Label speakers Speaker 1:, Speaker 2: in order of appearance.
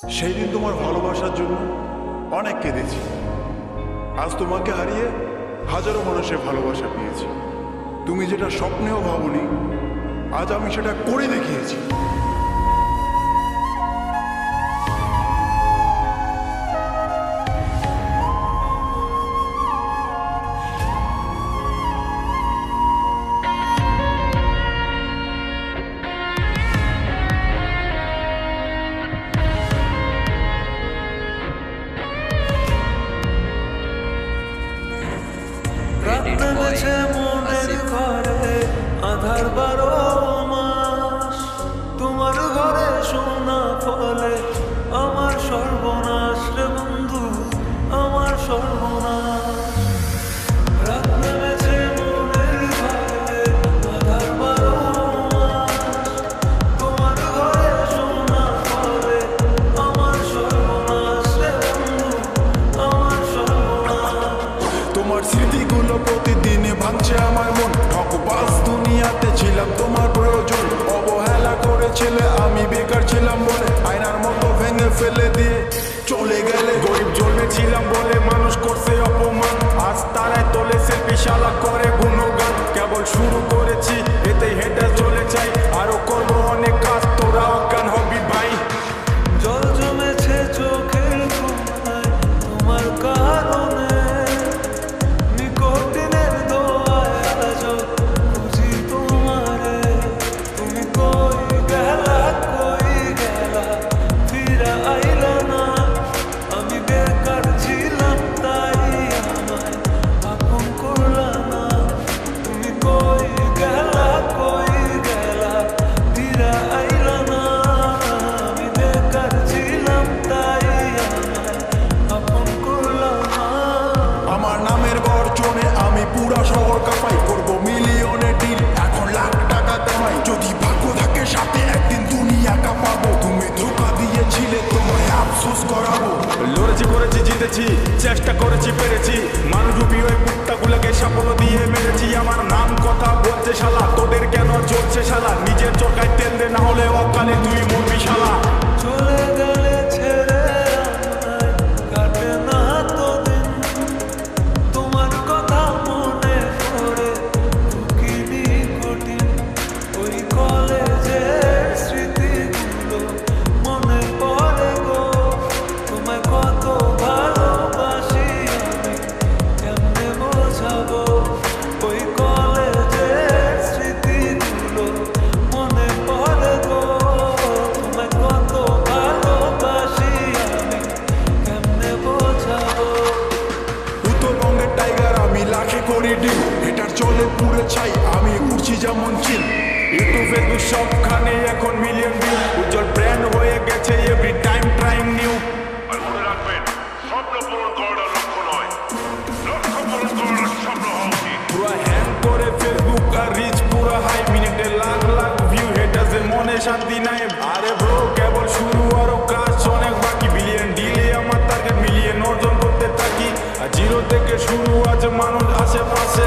Speaker 1: সেই দিন তোমার ভালোবাসার জন্য অনেক কেঁদেছি। আজ তোমাকে হারিয়ে হাজারো মানুষের ভালোবাসা পেয়েছি। তুমি যেটা স্বপ্নেও ভাবনি, আজ আমি সেটা করে দেখিয়েছি।
Speaker 2: মনের ঘরে আধার 12 মাস, তোমার ঘরে সোনা ফলে আমার সর্বনাশ রে বন্ধু, আমার সর্বনাশ। রাত নেমেছে মনের ঘরে আধার 12 মাস, তোমার ঘরে সোনা ফলে আমার সর্বনাশ রে বন্ধু, আমার সর্বনাশ।
Speaker 1: তোমার স্মৃতিগুলো প্রতিদিনে ভাঙছে আমার মন। ঠকবাজ দুনিয়াতে ছিলাম তোমার প্রয়োজন, অবহেলা করেছিলে আমি বেকার ছিলাম বলে আয়নার মতো ভেঙে ফেলে দিয়ে চলে গেলে।
Speaker 3: গরিব জন্মেছিলাম বলে মানুষ করছে অপমান, আজ তারাই তোলে সেলফি শালা করে গুণগান। কেবল শুরু করেছি এতে হেঁটে চলে চাই, আরো করবো অনেক কাজ, তোরা অজ্ঞান হবি ভাই।
Speaker 2: জল জমেছে চোখের কোণায় তোমার কারণে, নিকটিনের দোয়ায় আজও খুঁজি তোমারে। তুমি কই গেলা ফিরে আইলা না, আমি বেকার ছিলাম তাই আমায় আপন করলা না। তুমি কই গেলা ফিরে আইলা না, আমি বেকার ছিলাম তাই আমায় আপন করলা না।
Speaker 1: আমার নামের বর্জনে আমি পুরা শহর কাঁপাই, করবো মিলিয়নের ডিল এখন লাখ টাকা কামাই। যদি ভাগ্য থাকে সাথে একদিন দুনিয়া কাঁপাবো। তুমি ধোঁকা দিয়েছিলে তোমায় আফসোস করাবো।
Speaker 3: লড়েছি করেছি জিতেছি, চেষ্টা করেছি পেরেছি, মানুষরূপী ওই কুত্তাগুলোকে সাফল্য দিয়ে মেরেছি। আমার নাম কথা বলছে শালা, তোদের কেন চলছে শালা? নিজের চরকায় তেল দে, না হলে অকালে তুই মরবি শালা।
Speaker 2: চলে গেলে ছেড়ে আমায় কাটে না তো দিন, তোমার কথা মনে পড়ে টুকিনি কঠিন। ওই কলেজের স্মৃতিগুলো মনে পড়ে গো, তোমায় কত ভালোবাসি আমি কেমনে বোঝাবো। ওই কলেজের স্মৃতিগুলো মনে পড়ে গো, তোমায় কত ভালোবাসি আমি কেমনে বোঝাবো।
Speaker 1: উত্তরবঙ্গের টাইগার আমি লাখে করি ডিল, এটার চলে পুরে ছাই আমি উঠছি যেমন চিল।
Speaker 3: ইউটিউব ফেসবুক সবখানে এখন মিলিয়ন ভিউ, উজ্জ্বল ব্র্যান্ড হয়ে গেছে এভরি টাইম ট্রাইং নিউ।
Speaker 4: আর মনে রাখবেন, স্বপ্ন পূরণ করাটা লক্ষ্য নয়, লক্ষ্য পূরণ করাটা স্বপ্ন হওয়া উচিত।
Speaker 3: পুরো হ্যাং করে ফেসবুক আর রিচ পুরো হাই, মিনিটে লাখ লাখ ভিউ, হেটার্সে মনে শান্তি নাই। আরে ব্রো কেবল শুরু, আরো কাজ অনেক বাকি। বিলিয়ন ডিলে আমার টার্গেট, মিলিয়ন অর্জন করতে থাকি। আর জিরো থেকে শুরু আছে মানুষ আশেপাশে,